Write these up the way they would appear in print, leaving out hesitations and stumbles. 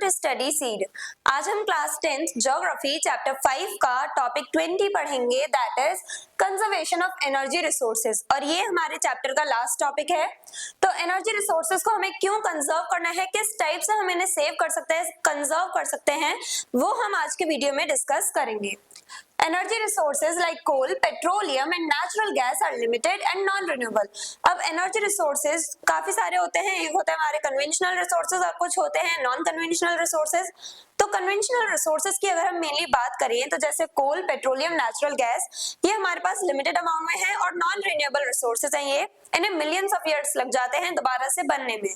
To study seed. आज हम class 10th geography chapter 5 का टॉपिक 20 पढ़ेंगे, that is conservation of energy resources. और ये हमारे चैप्टर का लास्ट टॉपिक है। तो एनर्जी रिसोर्सेज को हमें क्यों कंजर्व करना है, किस टाइप से हम इन्हें सेव कर सकते हैं, कंजर्व कर सकते हैं, वो हम आज के वीडियो में डिस्कस करेंगे। Energy resources like coal, petroleum and natural gas are limited and non-renewable। अब energy resources काफी सारे होते हैं, एक होता है हमारे conventional resources और कुछ होते हैं non-conventional resources। तो conventional resources की अगर हम मेनली बात करें तो जैसे कोल, पेट्रोलियम, नेचुरल गैस, ये हमारे पास लिमिटेड अमाउंट में है और नॉन रिन्यूएबल रिसोर्सेज हैं। ये इन्हें मिलियंस ऑफ ईयर्स लग जाते हैं दोबारा से बनने में।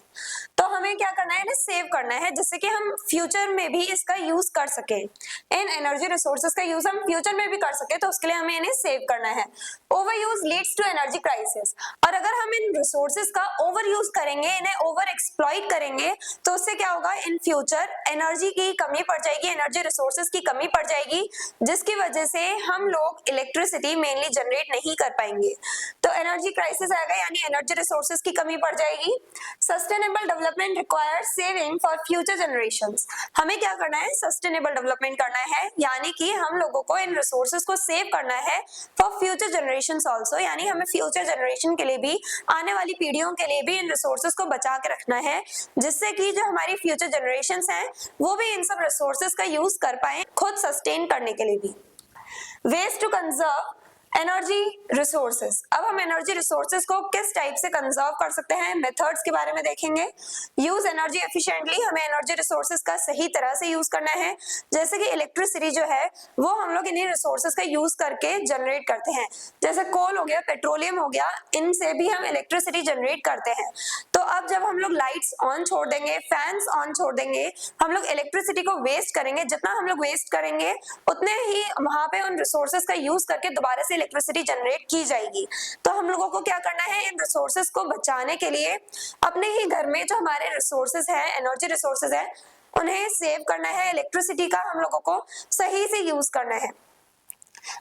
तो हमें क्या करना है, इन्हें सेव करना है जिससे कि हम फ्यूचर में भी इसका यूज कर सकें। इन एनर्जी रिसोर्सेज का यूज हम फ्यूचर में भी कर सके, तो उसके लिए हमें इन्हें सेव करना है। Over use leads to energy crisis. और अगर हम इन रिसोर्सेज का ओवर यूज करेंगे, इन्हें ओवर एक्सप्लॉइट करेंगे, तो उससे क्या होगा, इन फ्यूचर एनर्जी की कमी पड़ जाएगी, एनर्जी रिसोर्सेज की कमी पड़ जाएगी, जिसकी वजह से हम लोग इलेक्ट्रिसिटी मेनली जनरेट नहीं कर पाएंगे। तो एनर्जी क्राइसिस आएगा, यानी एनर्जी रिसोर्सेज की कमी पड़ जाएगी। Sustainable development requires saving for future generations. हमें क्या करना है, सस्टेनेबल डेवलपमेंट करना है, यानी कि हम लोगों को इन रिसोर्सेज को सेव करना है फॉर फ्यूचर जनरेशंस आल्सो। यानी हमें फ्यूचर जनरेशन के लिए भी, आने वाली पीढ़ियों के लिए भी इन रिसोर्सेज को बचा के रखना है, जिससे कि जो हमारी फ्यूचर जनरेशंस हैं वो भी इन सब रिसोर्सेज का यूज कर पाए, खुद सस्टेन करने के लिए भी। Ways to conserve energy resources. अब हम एनर्जी रिसोर्सेज को किस टाइप से कंजर्व कर सकते हैं, मेथड्स के बारे में देखेंगे। यूज एनर्जी एफिशिएंटली, हमें एनर्जी रिसोर्सेज का सही तरह से यूज करना है। जैसे कि इलेक्ट्रिसिटी जो है वो हम लोग इन्हीं रिसोर्सेज का यूज करके जनरेट करते हैं। जैसे कोल हो गया, पेट्रोलियम हो गया, इनसे भी हम इलेक्ट्रिसिटी जनरेट करते हैं। तो अब जब हम लोग लाइट्स ऑन छोड़ देंगे, फैंस ऑन छोड़ देंगे, हम लोग इलेक्ट्रिसिटी को वेस्ट करेंगे। जितना हम लोग वेस्ट करेंगे उतने ही वहां पे उन रिसोर्सेज का यूज करके दोबारा से इलेक्ट्रिसिटी जनरेट की जाएगी। तो हम लोगों को क्या करना है, इन रिसोर्सेज को बचाने के लिए अपने ही घर में जो हमारे रिसोर्सेज हैं, एनर्जी रिसोर्सेज हैं, उन्हें सेव करना है। इलेक्ट्रिसिटी का हम लोगों को सही से यूज करना है।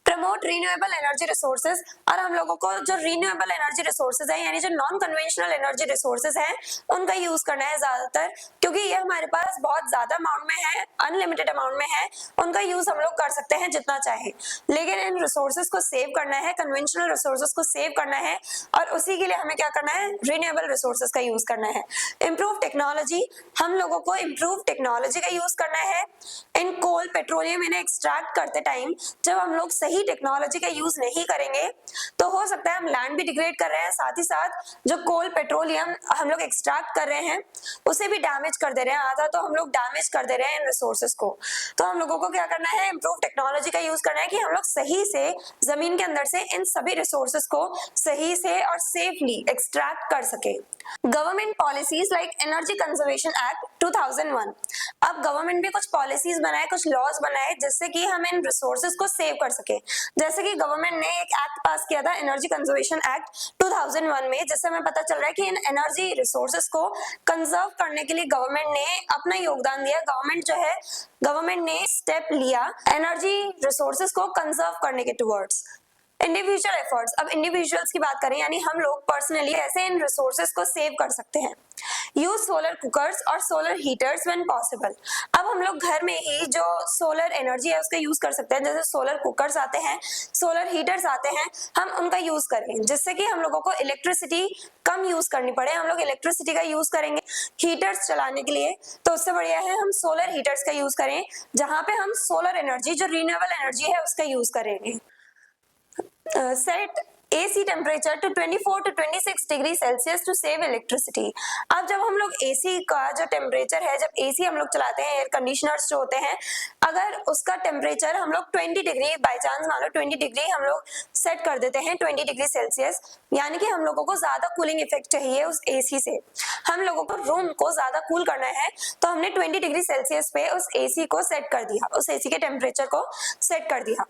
Promote renewable energy resources. और हम लोगों को जो रिन्यूएबल एनर्जी रिसोर्सेज है, यानी जो नॉन कन्वेंशनल एनर्जी रिसोर्सेज हैं, उनका यूज करना है ज्यादातर, क्योंकि ये हमारे पास बहुत ज्यादा अमाउंट में है, अनलिमिटेड अमाउंट में है। उनका यूज हम लोग कर सकते हैं जितना चाहे, लेकिन इन रिसोर्सेज को सेव करना है, कन्वेंशनल रिसोर्सेज को सेव करना है, और उसी के लिए हमें क्या करना है, रिन्यूएबल रिसोर्सेज का यूज करना है। इंप्रूव टेक्नोलॉजी, हम लोगों को इंप्रूव टेक्नोलॉजी का यूज करना है। इन कोल, पेट्रोलियम, इन्हें एक्सट्रैक्ट करते टाइम जब हम लोग सही टेक्नोलॉजी का यूज नहीं करेंगे तो हो सकता है हम लैंड भी डिग्रेड कर रहे हैं, साथ ही साथ जो कोल, पेट्रोलियम हम लोग एक्सट्रैक्ट कर रहे हैं उसे भी डैमेज कर दे रहे हैं। आधा तो हम लोग डैमेज कर दे रहे हैं इन रिसोर्सेज को। तो हम लोगों को क्या करना है, इंप्रूव टेक्नोलॉजी का यूज करना है कि हम लोग सही से जमीन के अंदर से इन सभी रिसोर्सेज को सही से और सेफली एक्सट्रैक्ट कर सके। Government policies like energy conservation act 2001। अब गवर्नमेंट भी कुछ पॉलिसीज बनाए, कुछ लॉज बनाए, जिससे कि हम इन रिसोर्सेज को सेव कर सके। जैसे कि गवर्नमेंट ने एक एक्ट पास किया था, एनर्जी कंजर्वेशन एक्ट 2001 में, जिससे हमें पता चल रहा है कि इन एनर्जी रिसोर्सेज को कंजर्व करने के लिए गवर्नमेंट ने अपना योगदान दिया। गवर्नमेंट ने स्टेप लिया एनर्जी रिसोर्सेज को कंजर्व करने के टुवर्ड्स। Individual efforts. अब इंडिविजुअल्स की बात करें, यानी हम लोग पर्सनली ऐसे इन रिसोर्सेज को सेव कर सकते हैं। यूज सोलर कुकर्स और सोलर हीटर्स व्हेन पॉसिबल। अब हम लोग घर में ही जो सोलर एनर्जी है उसका यूज कर सकते हैं। जैसे सोलर कुकर्स आते हैं, सोलर हीटर्स आते हैं, हम उनका यूज करें जिससे कि हम लोगों को इलेक्ट्रिसिटी कम यूज करनी पड़े। हम लोग इलेक्ट्रिसिटी का यूज करेंगे हीटर्स चलाने के लिए, तो उससे बढ़िया है हम सोलर हीटर्स का यूज करें, जहां पे हम सोलर एनर्जी, जो रिन्यूएबल एनर्जी है, उसका यूज करेंगे। Set AC temperature to 24 to 26 degree Celsius to save electricity. अब जब हम लोग AC का जो टेम्परेचर है, जब AC हम लोग चलाते हैं, एयर कंडीशनर्स जो होते हैं, अगर उसका टेम्परेचर हम लोग 20 डिग्री, बाई चांस मान लो 20 डिग्री हम लोग सेट कर देते हैं, 20 डिग्री सेल्सियस, यानी कि हम लोगों को ज्यादा कूलिंग इफेक्ट चाहिए उस AC से, हम लोगों को रूम को ज्यादा कूल करना है, तो हमने 20 डिग्री सेल्सियस पे उस AC को सेट कर दिया, उस AC के टेम्परेचर को सेट कर दिया।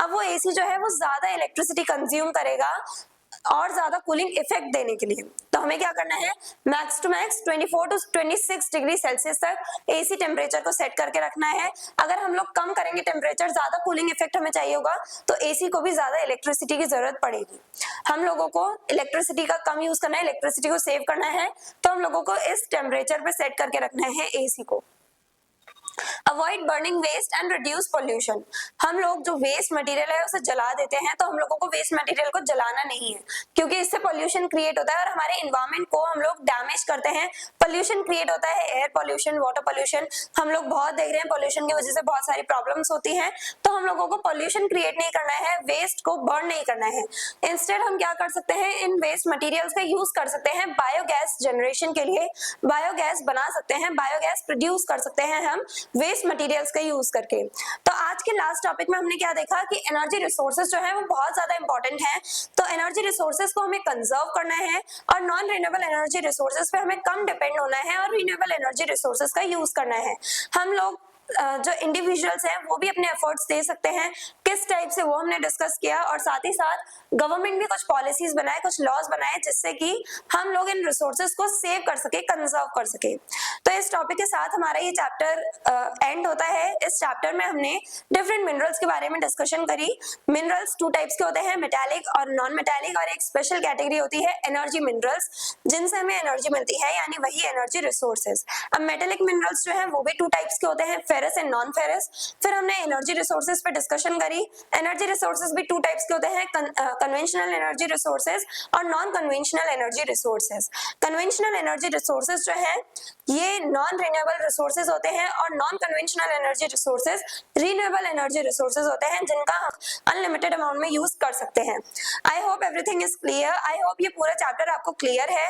अब वो AC जो है वो ज्यादा इलेक्ट्रिसिटी कंज्यूम करेगा और ज्यादा कूलिंग इफेक्ट देने के लिए। तो हमें क्या करना है, max to max 24 to 26 degree Celsius तक AC टेम्परेचर को सेट करके रखना है। अगर हम लोग कम करेंगे टेम्परेचर, ज्यादा कूलिंग इफेक्ट हमें चाहिए होगा, तो AC को भी ज्यादा इलेक्ट्रिसिटी की जरूरत पड़ेगी। हम लोगों को इलेक्ट्रिसिटी का कम यूज करना है, इलेक्ट्रिसिटी को सेव करना है, तो हम लोगों को इस टेम्परेचर पे सेट करके रखना है AC को। Avoid burning waste and reduce pollution. हम लोग जो वेस्ट मटेरियल है उसे जला देते हैं, तो हम लोगों को वेस्ट मटेरियल को जलाना नहीं है, क्योंकि इससे पोल्यूशन क्रिएट होता है और हमारे एनवायरमेंट को हम लोग डैमेज करते हैं। पोल्यूशन क्रिएट होता है, एयर पोल्यूशन, वाटर पोल्यूशन, हम लोग बहुत देख रहे हैं पोल्यूशन की वजह से बहुत सारी प्रॉब्लम्स होती हैं। तो हम लोगों को पोल्यूशन क्रिएट नहीं करना है, वेस्ट को बर्न नहीं करना है। इंस्टेड हम क्या कर सकते हैं, इन वेस्ट मटेरियल्स का यूज कर सकते हैं बायोगैस जनरेशन के लिए, बायोगैस बना सकते हैं, बायोगैस प्रोड्यूस कर सकते हैं हम वेस्ट मटेरियल्स का यूज करके। तो आज के लास्ट टॉपिक में हमने क्या देखा कि एनर्जी रिसोर्सेज जो है वो बहुत ज्यादा इंपॉर्टेंट है। तो एनर्जी रिसोर्सेज को हमें कंजर्व करना है और नॉन रिन्यूएबल एनर्जी रिसोर्सेज पे हमें कम डिपेंड होना है और रिन्यूएबल एनर्जी रिसोर्सेज का यूज करना है। हम लोग जो इंडिविजुअल्स हैं वो भी अपने एफर्ट्स दे सकते हैं, किस टाइप से वो हमने डिस्कस किया, और साथ ही साथ गवर्नमेंट भी कुछ पॉलिसीज बनाए, कुछ लॉज बनाए, जिससे कि हम लोग इन रिसोर्सेज को सेव कर सके, कंजर्व कर सके। तो इस टॉपिक के साथ हमारा ये चैप्टर एंड होता है। इस चैप्टर में हमने डिफरेंट मिनरल्स के बारे में डिस्कशन करी। मिनरल्स टू टाइप्स के होते हैं, मेटालिक और नॉन मेटालिक, और एक स्पेशल कैटेगरी होती है एनर्जी मिनरल्स, जिनसे हमें एनर्जी मिलती है, यानी वही एनर्जी रिसोर्सेज। अब मेटालिक मिनरल्स जो है वो भी टू टाइप्स के होते हैं, फेरस एंड नॉन फेरस। फिर हमने एनर्जी रिसोर्सेज पे डिस्कशन करी। एनर्जी रिसोर्सेज भी टू टाइप्स के होते हैं, कन्वेंशनल एनर्जी रिसोर्सेज और non conventional energy resources. Conventional energy resources जो है ये नॉन रिन्यूएबल रिसोर्सेज होते हैं, और non conventional energy resources renewable energy resources होते हैं, जिनका हम अनलिमिटेड अमाउंट में यूज कर सकते हैं। I hope everything is clear. I hope ये पूरा चैप्टर आपको क्लियर है।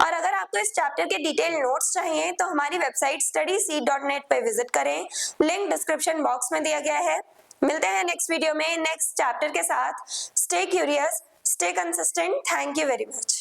और अगर आपको इस चैप्टर के डिटेल नोट्स चाहिए तो हमारी वेबसाइट studyseed.net पे विजिट करें, लिंक डिस्क्रिप्शन बॉक्स में दिया गया है। मिलते हैं नेक्स्ट वीडियो में नेक्स्ट चैप्टर के साथ। Stay curious, stay consistent. Thank you very much.